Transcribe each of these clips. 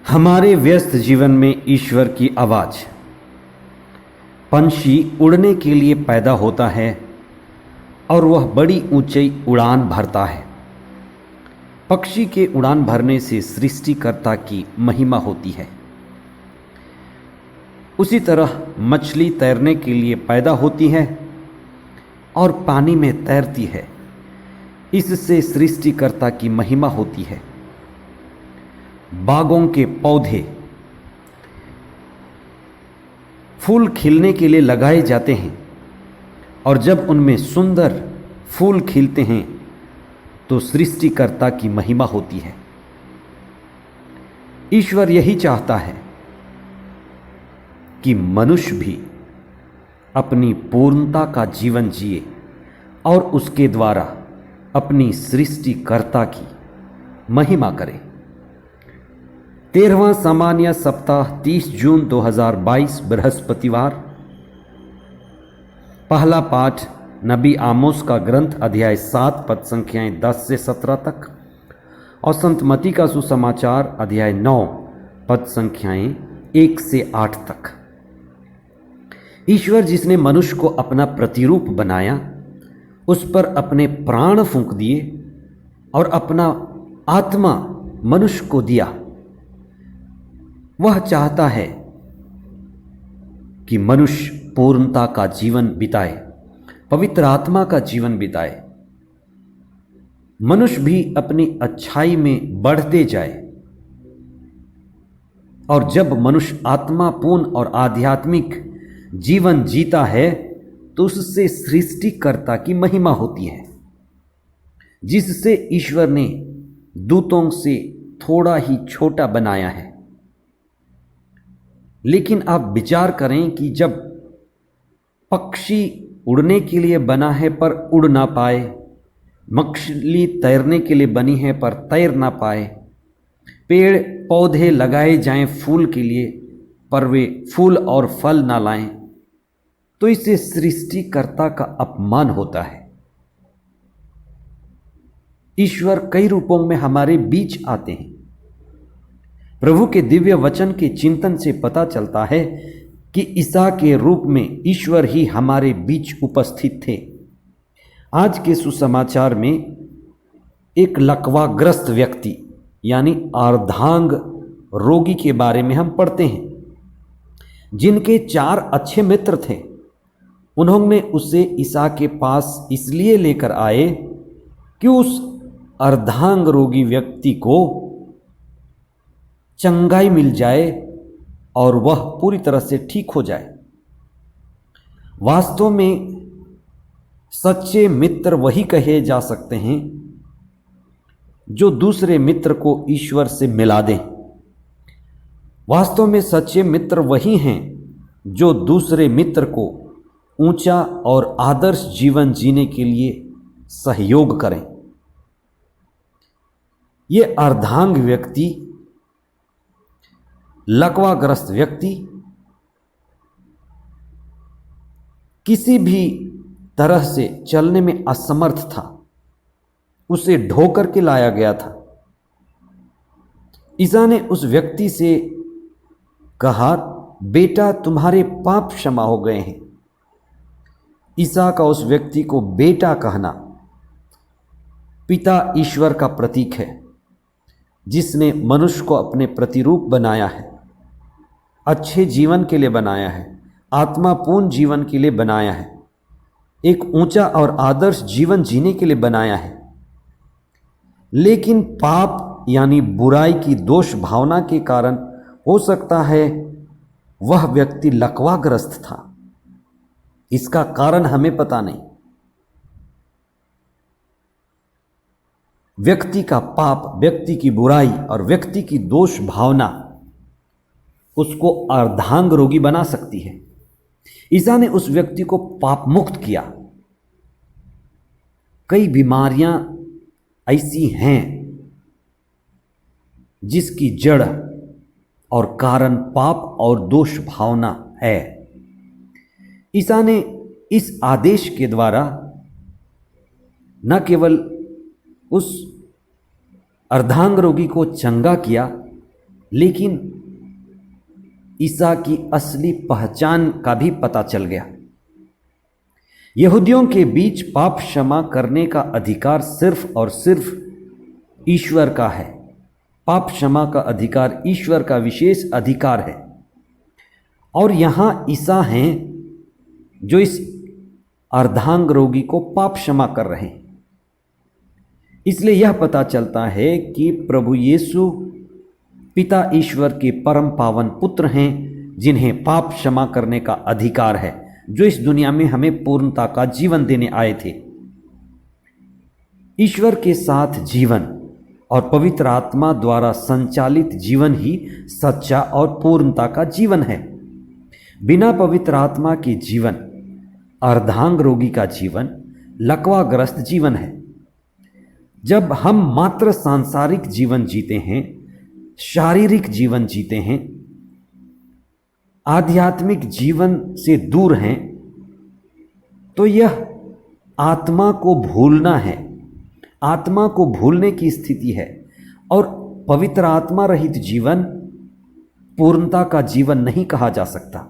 हमारे व्यस्त जीवन में ईश्वर की आवाज़। पंछी उड़ने के लिए पैदा होता है और वह बड़ी ऊंचाई उड़ान भरता है। पक्षी के उड़ान भरने से सृष्टिकर्ता की महिमा होती है। उसी तरह मछली तैरने के लिए पैदा होती है और पानी में तैरती है। इससे सृष्टिकर्ता की महिमा होती है। बागों के पौधे फूल खिलने के लिए लगाए जाते हैं और जब उनमें सुंदर फूल खिलते हैं तो सृष्टिकर्ता की महिमा होती है। ईश्वर यही चाहता है कि मनुष्य भी अपनी पूर्णता का जीवन जिए और उसके द्वारा अपनी सृष्टिकर्ता की महिमा करे। 13वां सामान्य सप्ताह 30 जून 2022 बृहस्पतिवार। पहला पाठ नबी आमोस का ग्रंथ अध्याय 7 पद संख्याएं 10 से 17 तक और संत मत्ती का सुसमाचार अध्याय 9 पद संख्याएं 1 से 8 तक। ईश्वर जिसने मनुष्य को अपना प्रतिरूप बनाया, उस पर अपने प्राण फूंक दिए और अपना आत्मा मनुष्य को दिया, वह चाहता है कि मनुष्य पूर्णता का जीवन बिताए, पवित्र आत्मा का जीवन बिताए। मनुष्य भी अपनी अच्छाई में बढ़ते जाए और जब मनुष्य आत्मापूर्ण और आध्यात्मिक जीवन जीता है तो उससे सृष्टिकर्ता की महिमा होती है, जिससे ईश्वर ने दूतों से थोड़ा ही छोटा बनाया है। लेकिन आप विचार करें कि जब पक्षी उड़ने के लिए बना है पर उड़ ना पाए, मछली तैरने के लिए बनी है पर तैर ना पाए, पेड़ पौधे लगाए जाएं फूल के लिए पर वे फूल और फल ना लाएं, तो इससे सृष्टिकर्ता का अपमान होता है। ईश्वर कई रूपों में हमारे बीच आते हैं। प्रभु के दिव्य वचन के चिंतन से पता चलता है कि ईसा के रूप में ईश्वर ही हमारे बीच उपस्थित थे। आज के सुसमाचार में एक लकवाग्रस्त व्यक्ति यानी अर्धांग रोगी के बारे में हम पढ़ते हैं, जिनके 4 अच्छे मित्र थे। उन्होंने उसे ईसा के पास इसलिए लेकर आए कि उस अर्धांग रोगी व्यक्ति को चंगाई मिल जाए और वह पूरी तरह से ठीक हो जाए। वास्तव में सच्चे मित्र वही कहे जा सकते हैं जो दूसरे मित्र को ईश्वर से मिला दें। वास्तव में सच्चे मित्र वही हैं जो दूसरे मित्र को ऊंचा और आदर्श जीवन जीने के लिए सहयोग करें। ये अर्धांग व्यक्ति, लकवाग्रस्त व्यक्ति किसी भी तरह से चलने में असमर्थ था। उसे ढो करके लाया गया था। ईसा ने उस व्यक्ति से कहा, बेटा तुम्हारे पाप क्षमा हो गए हैं। ईसा का उस व्यक्ति को बेटा कहना पिता ईश्वर का प्रतीक है, जिसने मनुष्य को अपने प्रतिरूप बनाया है, अच्छे जीवन के लिए बनाया है, आत्मापूर्ण जीवन के लिए बनाया है, एक ऊंचा और आदर्श जीवन जीने के लिए बनाया है। लेकिन पाप यानी बुराई की दोष भावना के कारण हो सकता है वह व्यक्ति लकवाग्रस्त था। इसका कारण हमें पता नहीं। व्यक्ति का पाप, व्यक्ति की बुराई और व्यक्ति की दोष भावना उसको अर्धांग रोगी बना सकती है। ईसा ने उस व्यक्ति को पाप मुक्त किया। कई बीमारियां ऐसी हैं जिसकी जड़ और कारण पाप और दोष भावना है। ईसा ने इस आदेश के द्वारा न केवल उस अर्धांग रोगी को चंगा किया, लेकिन ईसा की असली पहचान का भी पता चल गया। यहूदियों के बीच पाप क्षमा करने का अधिकार सिर्फ और सिर्फ ईश्वर का है। पाप क्षमा का अधिकार ईश्वर का विशेष अधिकार है। और यहाँ ईसा हैं जो इस अर्धांग रोगी को पाप क्षमा कर रहे हैं। इसलिए यह पता चलता है कि प्रभु यीशु पिता ईश्वर के परम पावन पुत्र हैं, जिन्हें पाप क्षमा करने का अधिकार है, जो इस दुनिया में हमें पूर्णता का जीवन देने आए थे। ईश्वर के साथ जीवन और पवित्र आत्मा द्वारा संचालित जीवन ही सच्चा और पूर्णता का जीवन है। बिना पवित्र आत्मा के जीवन अर्धांग रोगी का जीवन लकवाग्रस्त जीवन है। जब हम मात्र सांसारिक जीवन जीते हैं, शारीरिक जीवन जीते हैं, आध्यात्मिक जीवन से दूर हैं, तो यह आत्मा को भूलना है, आत्मा को भूलने की स्थिति है। और पवित्र आत्मा रहित जीवन पूर्णता का जीवन नहीं कहा जा सकता।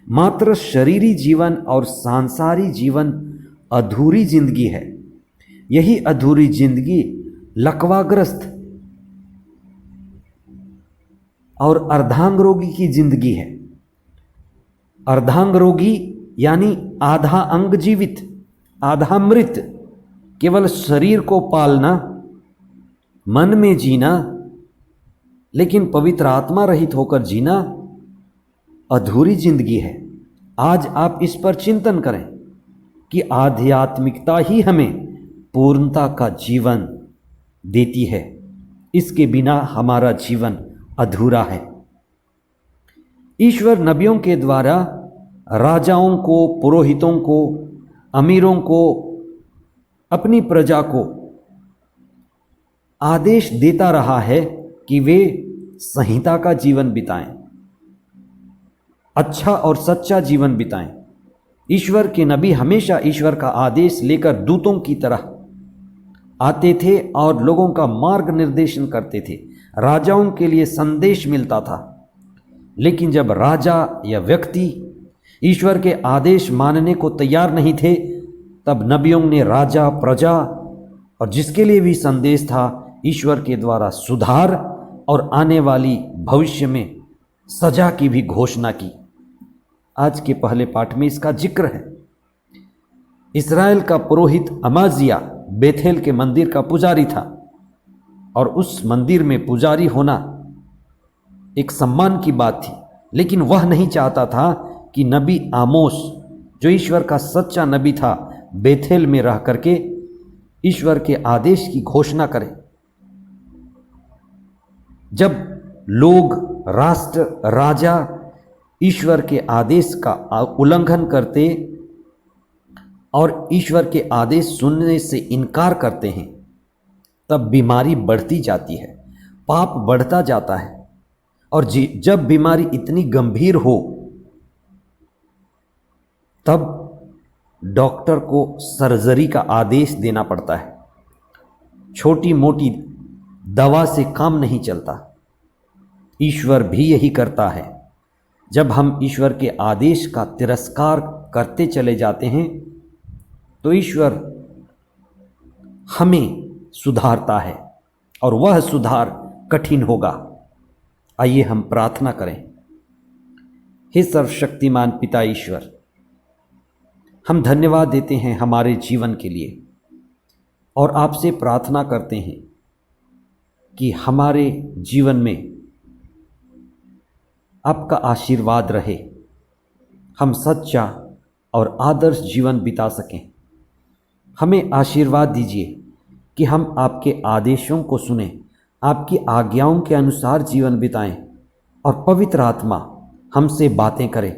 मात्र शरीरी जीवन और सांसारिक जीवन अधूरी जिंदगी है। यही अधूरी जिंदगी लकवाग्रस्त और अर्धांग रोगी की जिंदगी है। अर्धांग रोगी यानी आधा अंग जीवित, आधा मृत, केवल शरीर को पालना, मन में जीना, लेकिन पवित्र आत्मा रहित होकर जीना अधूरी जिंदगी है। आज आप इस पर चिंतन करें कि आध्यात्मिकता ही हमें पूर्णता का जीवन देती है। इसके बिना हमारा जीवन अधूरा है। ईश्वर नबियों के द्वारा राजाओं को, पुरोहितों को, अमीरों को, अपनी प्रजा को आदेश देता रहा है कि वे संहिता का जीवन बिताएं, अच्छा और सच्चा जीवन बिताएं। ईश्वर के नबी हमेशा ईश्वर का आदेश लेकर दूतों की तरह आते थे और लोगों का मार्ग निर्देशन करते थे। राजाओं के लिए संदेश मिलता था, लेकिन जब राजा या व्यक्ति ईश्वर के आदेश मानने को तैयार नहीं थे, तब नबियों ने राजा, प्रजा और जिसके लिए भी संदेश था, ईश्वर के द्वारा सुधार और आने वाली भविष्य में सजा की भी घोषणा की। आज के पहले पाठ में इसका जिक्र है। इस्राएल का पुरोहित अमाजिया बेथेल के मंदिर का पुजारी था और उस मंदिर में पुजारी होना एक सम्मान की बात थी, लेकिन वह नहीं चाहता था कि नबी आमोस, जो ईश्वर का सच्चा नबी था, बेथेल में रह करके ईश्वर के आदेश की घोषणा करे। जब लोग, राष्ट्र, राजा ईश्वर के आदेश का उल्लंघन करते और ईश्वर के आदेश सुनने से इनकार करते हैं, तब बीमारी बढ़ती जाती है, पाप बढ़ता जाता है। और जब बीमारी इतनी गंभीर हो, तब डॉक्टर को सर्जरी का आदेश देना पड़ता है। छोटी मोटी दवा से काम नहीं चलता। ईश्वर भी यही करता है। जब हम ईश्वर के आदेश का तिरस्कार करते चले जाते हैं, तो ईश्वर हमें सुधारता है और वह सुधार कठिन होगा। आइए हम प्रार्थना करें। हे सर्वशक्तिमान पिता ईश्वर, हम धन्यवाद देते हैं हमारे जीवन के लिए और आपसे प्रार्थना करते हैं कि हमारे जीवन में आपका आशीर्वाद रहे, हम सच्चा और आदर्श जीवन बिता सकें। हमें आशीर्वाद दीजिए कि हम आपके आदेशों को सुनें, आपकी आज्ञाओं के अनुसार जीवन बिताएं और पवित्र आत्मा हमसे बातें करे।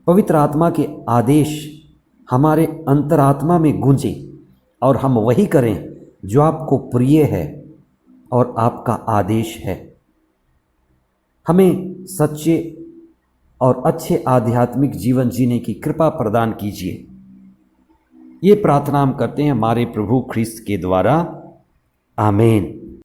पवित्र आत्मा के आदेश हमारे अंतरात्मा में गूंजे और हम वही करें जो आपको प्रिय है और आपका आदेश है। हमें सच्चे और अच्छे आध्यात्मिक जीवन जीने की कृपा प्रदान कीजिए। ये प्रार्थना हम करते हैं हमारे प्रभु ख्रिस्त के द्वारा। आमीन।